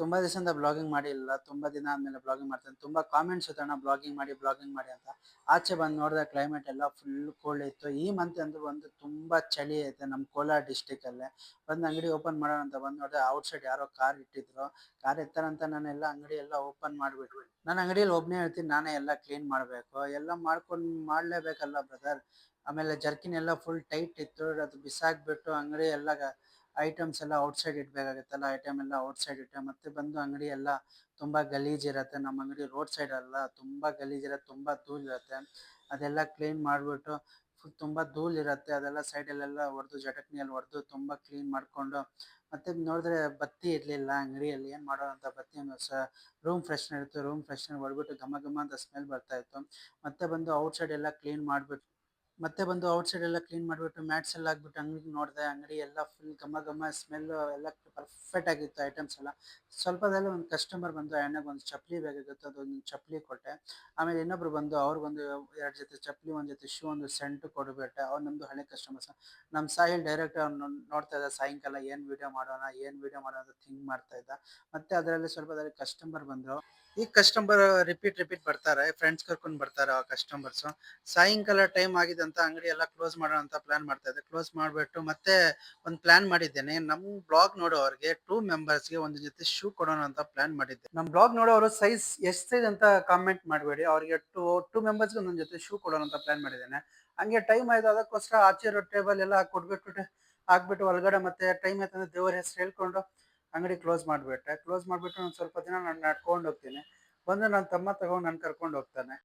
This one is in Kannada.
ತುಂಬಾ ದಿವಸದಿಂದ ಬ್ಲಾಗಿಂಗ್ ಮಾಡಿಲ್ಲ. ತುಂಬಾ ದಿನ ಆದ್ಮೇಲೆ ಬ್ಲಾಗಿಂಗ್ ಮಾಡ್ತೇನೆ. ತುಂಬಾ ಕಾಮೆಂಟ್ಸ್ ಇತ್ತು ಅಣ್ಣ ಬ್ಲಾಗಿಂಗ್ ಮಾಡಿ ಅಂತ. ಆಚೆ ಬಂದು ನೋಡಿದ್ರೆ ಕ್ಲೈಮೇಟ್ ಎಲ್ಲ ಫುಲ್ ಕೋಲ್ಡ್ ಇತ್ತು. ಈ ಮಂತ್ ಅಂತೂ ಒಂದು ತುಂಬಾ ಚಳಿ ಐತೆ ನಮ್ಮ ಕೋಲಾರ ಡಿಸ್ಟಿಕ್ ಅಲ್ಲೇ. ಬಂದು ಅಂಗಡಿ ಓಪನ್ ಮಾಡೋಣ ಅಂತ ಬಂದು ನೋಡಿದ್ರೆ ಔಟ್ ಸೈಡ್ ಯಾರೋ ಕಾರ್ ಇಟ್ಟಿದ್ರು. ಕಾರ್ ಎತ್ತಾರಂತ ನಾನೆಲ್ಲ ಅಂಗಡಿ ಎಲ್ಲ ಓಪನ್ ಮಾಡಿಬಿಟ್ವಿ. ನಾನು ಅಂಗಡಿಯಲ್ಲಿ ಒಬ್ಬನೇ ಹೇಳ್ತೀನಿ, ನಾನೇ ಎಲ್ಲ ಕ್ಲೀನ್ ಮಾಡಬೇಕು. ಎಲ್ಲ ಮಾಡಲೇಬೇಕಲ್ಲ ಬ್ರದರ್. ಆಮೇಲೆ ಜರ್ಕಿನ್ ಎಲ್ಲ ಫುಲ್ ಟೈಟ್ ಇತ್ತು. ಅದು ಬಿಸಾಕ್ಬಿಟ್ಟು ಅಂಗಡಿ ಎಲ್ಲ ಐಟಮ್ಸ್ ಎಲ್ಲ ಔಟ್ಸೈಡ್ ಇಡಬೇಕಾಗುತ್ತಲ್ಲ, ಐಟಮ್ ಎಲ್ಲ ಔಟ್ಸೈಡ್ ಇಟ್ಟೆ. ಮತ್ತೆ ಬಂದು ಅಂಗಡಿ ಎಲ್ಲ ತುಂಬ ಗಲೀಜಿರತ್ತೆ. ನಮ್ಮ ಅಂಗಡಿ ರೋಡ್ ಸೈಡ್ ಅಲ್ಲ, ತುಂಬ ಗಲೀಜಿರತ್ತೆ, ತುಂಬ ಧೂಳಿರತ್ತೆ. ಅದೆಲ್ಲ ಕ್ಲೀನ್ ಮಾಡಿಬಿಟ್ಟು ತುಂಬ ಧೂಳಿರತ್ತೆ, ಅದೆಲ್ಲ ಸೈಡಲ್ಲೆಲ್ಲ ಹೊಡೆದು ಜಟಕ್ನಿಯಲ್ಲಿ ಹೊಡೆದು ತುಂಬ ಕ್ಲೀನ್ ಮಾಡಿಕೊಂಡು ಮತ್ತೆ ನೋಡಿದ್ರೆ ಬತ್ತಿ ಇರಲಿಲ್ಲ ಅಂಗಡಿಯಲ್ಲಿ. ಏನು ಮಾಡೋಣ ಅಂತ ಬತ್ತಿ ರೂಮ್ ಫ್ರೆಶ್ನರ್ ಇತ್ತು, ರೂಮ್ ಫ್ರೆಶ್ನರ್ ಹೊಡೆದ್ಬಿಟ್ಟು ಘಮ ಘಮ ಅಂತ ಸ್ಮೆಲ್ ಬರ್ತಾ ಇತ್ತು. ಮತ್ತೆ ಬಂದು ಔಟ್ಸೈಡ್ ಎಲ್ಲ ಕ್ಲೀನ್ ಮಾಡಿಬಿಟ್ಟು ಔಟ್ಸೈಡ್ ಎಲ್ಲ ಕ್ಲೀನ್ ಮಾಡಿಬಿಟ್ಟು ಮ್ಯಾಟ್ಸ್ ಎಲ್ಲ ಹಾಕ್ಬಿಟ್ಟು ಅಂಗಡಿ ನೋಡಿದೆ. ಅಂಗಡಿ ಎಲ್ಲ ಫುಲ್ ಘಮ ಘಮ ಸ್ಮೆಲ್ಲು ಎಲ್ಲ ಪರ್ಫೆಕ್ಟ್ ಆಗಿತ್ತು ಐಟಮ್ಸ್ ಎಲ್ಲ. ಸ್ವಲ್ಪದಲ್ಲಿ ಒಂದು ಕಸ್ಟಮರ್ ಬಂದು, ಆ ಅಣ್ಣಗೆ ಒಂದು ಚಪ್ಪಲಿ ಬೇಕಾಗಿತ್ತು, ಅದೊಂದು ಚಪ್ಪಲಿ ಕೊಟ್ಟೆ. ಆಮೇಲೆ ಇನ್ನೊಬ್ರು ಬಂದು ಅವ್ರಿಗೊಂದು 2 ಜೊತೆ ಚಪ್ಪಲಿ, ಒಂದು ಜೊತೆ ಶೂ, ಒಂದು ಸೆಂಟ್ ಕೊಟ್ಬಿಟ್ಟೆ. ಅವ್ರು ನಮ್ಮದು ಹಳೆ ಕಸ್ಟಮರ್ಸ್. ನಮ್ಮ ಸಾಹಿಲ್ ಡೈರೆಕ್ಟ್ ಅವ್ನು ನೋಡ್ತಾ ಇದ್ದ ಸಾಯಂಕಾಲ ಏನು ವಿಡಿಯೋ ಮಾಡೋಣ ಅಂತ ಥಿಂಕ್ ಮಾಡ್ತಾ ಇದ್ದ. ಮತ್ತೆ ಅದರಲ್ಲಿ ಸ್ವಲ್ಪದಲ್ಲಿ ಕಸ್ಟಮರ್ ಬಂದರು. ಈ ಕಸ್ಟಮರ್ ರಿಪೀಟ್ ಬರ್ತಾರೆ, ಫ್ರೆಂಡ್ಸ್ ಕರ್ಕೊಂಡು ಬರ್ತಾರೆ ಆ ಕಸ್ಟಮರ್ಸು. ಸಾಯಂಕಾಲ ಟೈಮ್ ಆಗಿದೆ ಅಂತ ಅಂಗಡಿ ಎಲ್ಲ ಕ್ಲೋಸ್ ಮಾಡೋಣ ಅಂತ ಪ್ಲಾನ್ ಮಾಡ್ತಾ ಇದ್ದೆ. ಕ್ಲೋಸ್ ಮಾಡಿಬಿಟ್ಟು ಮತ್ತೆ ಒಂದು ಪ್ಲಾನ್ ಮಾಡಿದ್ದೇನೆ. ನಮ್ಮ ಬ್ಲಾಗ್ ನೋಡೋರಿಗೆ 2 ಮೆಂಬರ್ಸ್ಗೆ ಒಂದು ಜೊತೆ ಶೂ ಕೊಡೋಣ ಅಂತ ಪ್ಲಾನ್ ಮಾಡಿದ್ದೆ. ನಮ್ಮ ಬ್ಲಾಗ್ ನೋಡೋರು ಸೈಜ್ ಎಷ್ಟು ಸೈಜ್ ಅಂತ ಕಾಮೆಂಟ್ ಮಾಡಬೇಡಿ. ಅವರಿಗೆ ಟೂ ಮೆಂಬರ್ಸ್ಗೆ ಒಂದೊಂದು ಜೊತೆ ಶೂ ಕೊಡೋಣ ಅಂತ ಪ್ಲಾನ್ ಮಾಡಿದ್ದೇನೆ. ಹಂಗೆ ಟೈಮ್ ಆಯ್ತು, ಅದಕ್ಕೋಸ್ಕರ ಆಚೆ ಇರೋ ಟೇಬಲ್ ಎಲ್ಲ ಹಾಕ್ಬಿಟ್ಟು ಒಳಗಡೆ ಮತ್ತೆ ಟೈಮ್ ಆಯ್ತಂದ್ರೆ ದೇವರ ಹೆಸರು ಹೇಳ್ಕೊಂಡು ಅಂಗಡಿ ಕ್ಲೋಸ್ ಮಾಡಿಬಿಟ್ಟೆ. ಕ್ಲೋಸ್ ಮಾಡಿಬಿಟ್ಟು ಒಂದು ಸ್ವಲ್ಪ ದಿನ ನಾನು ನಡ್ಕೊಂಡು ಹೋಗ್ತೀನಿ. ಬಂದು ನನ್ನ ತಮ್ಮ ತಗೊಂಡು ನಾನು ಕರ್ಕೊಂಡು ಹೋಗ್ತಾನೆ.